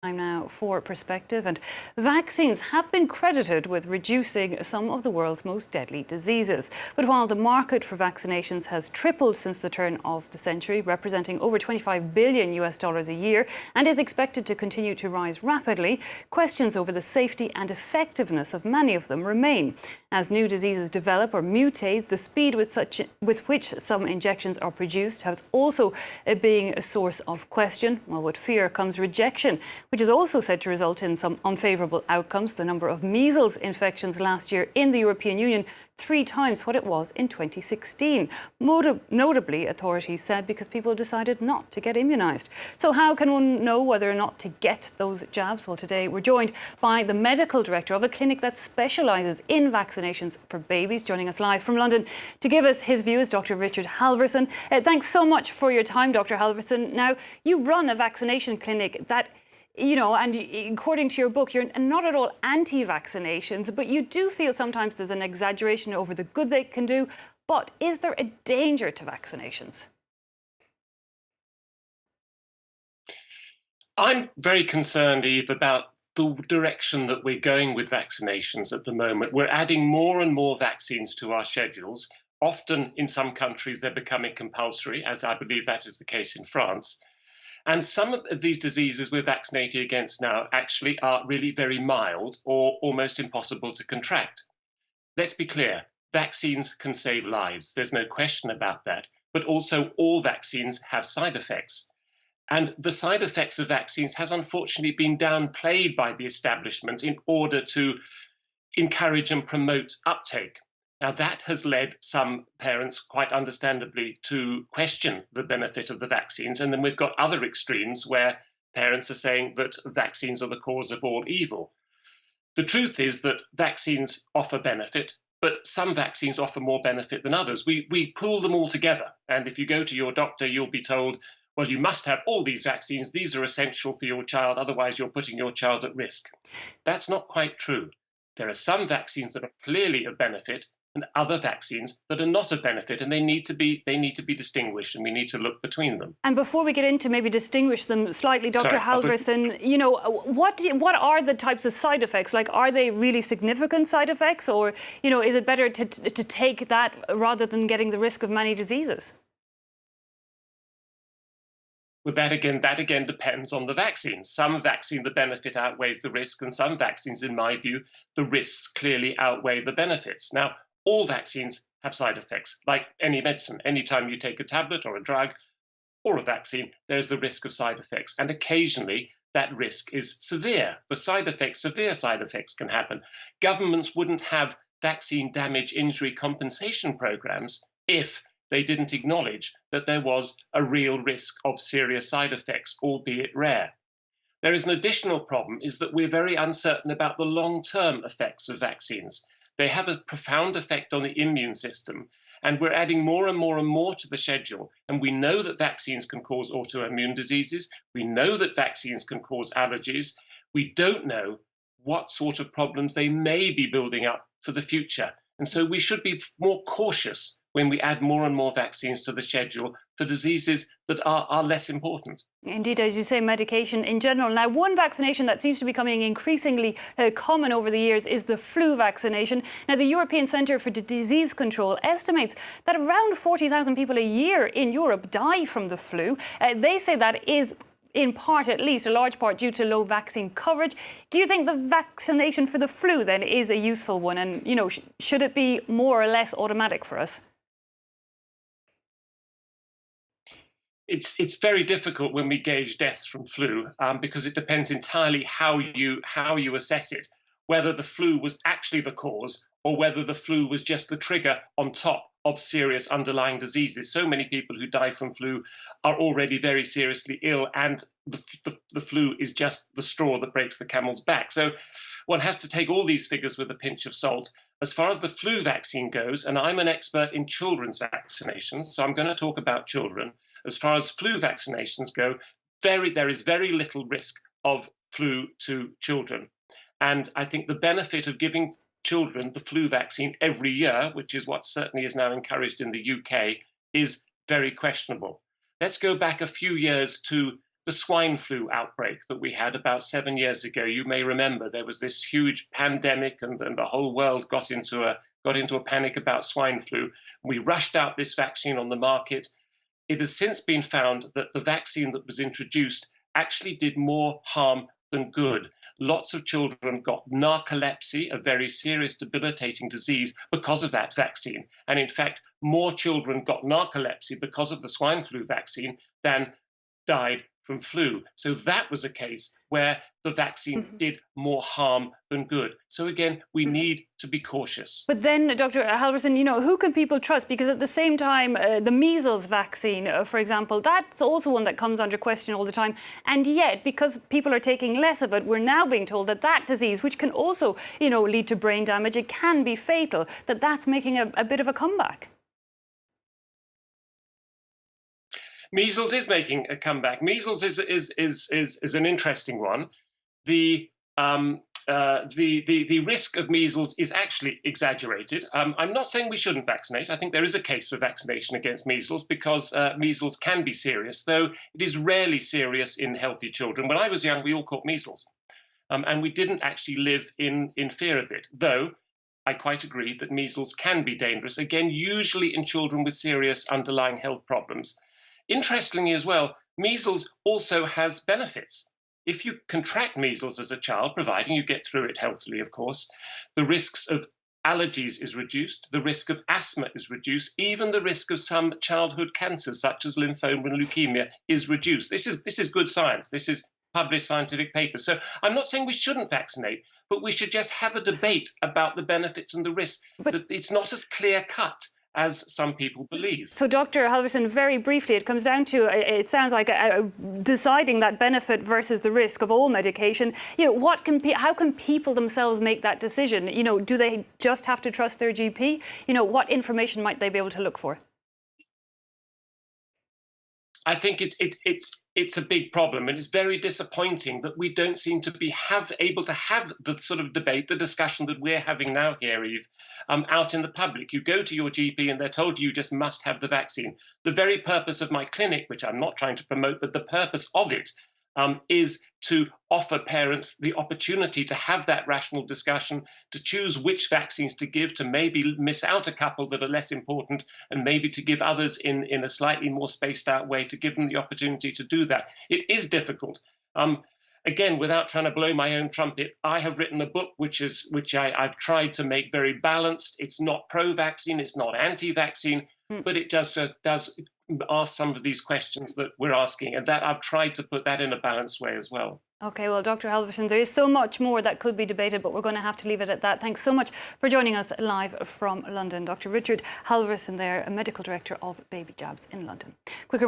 Time now for perspective, and vaccines have been credited with reducing some of the world's most deadly diseases. But while the market for vaccinations has tripled since the turn of the century, representing over $25 billion a year, and is expected to continue to rise rapidly, questions over the safety and effectiveness of many of them remain. As new diseases develop or mutate, the speed with which some injections are produced has also been a source of question. Well, with fear comes rejection, which is also said to result in some unfavourable outcomes. The number of measles infections last year in the European Union 3 times what it was in 2016. Notably, authorities said because people decided not to get immunised. So how can one know whether or not to get those jabs? Well, today we're joined by the medical director of a clinic that specialises in vaccinations for babies. Joining us live from London to give us his views, Dr. Richard Halvorsen. Thanks so much for your time, Dr. Halvorsen. Now, you run a vaccination clinic that, you know, and according to your book, you're not at all anti-vaccinations, but you do feel sometimes there's an exaggeration over the good they can do. But is there a danger to vaccinations? I'm very concerned, Eve, about the direction that we're going with vaccinations at the moment. We're adding more and more vaccines to our schedules. Often in some countries, they're becoming compulsory, as I believe that is the case in France. And some of these diseases we're vaccinating against now actually are really very mild or almost impossible to contract. Let's be clear, vaccines can save lives. There's no question about that. But also all vaccines have side effects. And the side effects of vaccines has unfortunately been downplayed by the establishment in order to encourage and promote uptake. Now, that has led some parents, quite understandably, to question the benefit of the vaccines. And then we've got other extremes where parents are saying that vaccines are the cause of all evil. The truth is that vaccines offer benefit, but some vaccines offer more benefit than others. We pool them all together. And if you go to your doctor, you'll be told, well, you must have all these vaccines. These are essential for your child. Otherwise, you're putting your child at risk. That's not quite true. There are some vaccines that are clearly of benefit, and other vaccines that are not of benefit, and they need to be distinguished, and we need to look between them. And before we get into maybe distinguish them slightly, Dr. Halvorsen, you know, what are the types of side effects? Like, are they really significant side effects, or, you know, is it better to take that rather than getting the risk of many diseases? Well, that again depends on the vaccine. Some vaccine, the benefit outweighs the risk, and some vaccines, in my view, the risks clearly outweigh the benefits. Now, all vaccines have side effects, like any medicine. Anytime you take a tablet or a drug or a vaccine, there's the risk of side effects. And occasionally, that risk is severe. The side effects, severe side effects can happen. Governments wouldn't have vaccine damage injury compensation programs if they didn't acknowledge that there was a real risk of serious side effects, albeit rare. There is an additional problem, is that we're very uncertain about the long-term effects of vaccines. They have a profound effect on the immune system, and we're adding more and more and more to the schedule. And we know that vaccines can cause autoimmune diseases. We know that vaccines can cause allergies. We don't know what sort of problems they may be building up for the future. And so we should be more cautious when we add more and more vaccines to the schedule for diseases that are less important. Indeed, as you say, medication in general. Now, one vaccination that seems to be becoming increasingly common over the years is the flu vaccination. Now, the European Centre for Disease Control estimates that around 40,000 people a year in Europe die from the flu. They say that is, in part at least, a large part due to low vaccine coverage. Do you think the vaccination for the flu then is a useful one? And, you know, should it be more or less automatic for us? It's very difficult when we gauge deaths from flu because it depends entirely how you assess it, whether the flu was actually the cause or whether the flu was just the trigger on top of serious underlying diseases. So many people who die from flu are already very seriously ill, and the flu is just the straw that breaks the camel's back. So one has to take all these figures with a pinch of salt. As far as the flu vaccine goes, and I'm an expert in children's vaccinations, so I'm going to talk about children. As far as flu vaccinations go, there is very little risk of flu to children. And I think the benefit of giving children the flu vaccine every year, which is what certainly is now encouraged in the UK, is very questionable. Let's go back a few years to the swine flu outbreak that we had about 7 years ago. You may remember there was this huge pandemic and the whole world got into a panic about swine flu. We rushed out this vaccine on the market. It has since been found that the vaccine that was introduced actually did more harm than good. Lots of children got narcolepsy, a very serious debilitating disease, because of that vaccine. And in fact, more children got narcolepsy because of the swine flu vaccine than died from flu. So that was a case where the vaccine did more harm than good. So again, we need to be cautious. But then, Dr. Halvorsen, you know, who can people trust? Because at the same time, the measles vaccine, for example, that's also one that comes under question all the time. And yet, because people are taking less of it, we're now being told that that disease, which can also, you know, lead to brain damage, it can be fatal, that's making a bit of a comeback. Measles is making a comeback. Measles is an interesting one. The risk of measles is actually exaggerated. I'm not saying we shouldn't vaccinate. I think there is a case for vaccination against measles because measles can be serious, though it is rarely serious in healthy children. When I was young, we all caught measles, and we didn't actually live in fear of it, though I quite agree that measles can be dangerous, again, usually in children with serious underlying health problems. Interestingly as well, measles also has benefits. If you contract measles as a child, providing you get through it healthily, of course, the risks of allergies is reduced, the risk of asthma is reduced, even the risk of some childhood cancers such as lymphoma and leukemia is reduced. This is good science. This is published scientific papers. So I'm not saying we shouldn't vaccinate, but we should just have a debate about the benefits and the risks. But it's not as clear cut as some people believe. So, Dr. Halvorsen, very briefly, it comes down to, it sounds like deciding that benefit versus the risk of all medication. You know, how can people themselves make that decision? You know, do they just have to trust their GP? You know, what information might they be able to look for? I think it's a big problem, and it's very disappointing that we don't seem to be able to have the sort of debate, the discussion that we're having now here, Eve, out in the public. You go to your GP and they're told you just must have the vaccine. The very purpose of my clinic, which I'm not trying to promote, but the purpose of it is to offer parents the opportunity to have that rational discussion, to choose which vaccines to give, to maybe miss out a couple that are less important, and maybe to give others in a slightly more spaced out way, to give them the opportunity to do that. It is difficult. Again, without trying to blow my own trumpet, I have written a book which I've tried to make very balanced. It's not pro-vaccine, it's not anti-vaccine, but it just does ask some of these questions that we're asking, and that I've tried to put that in a balanced way as well. Okay, well, Dr. Halvorsen, there is so much more that could be debated, but we're going to have to leave it at that. Thanks so much for joining us live from London. Dr. Richard Halvorsen there, a medical director of baby jabs in London. Quick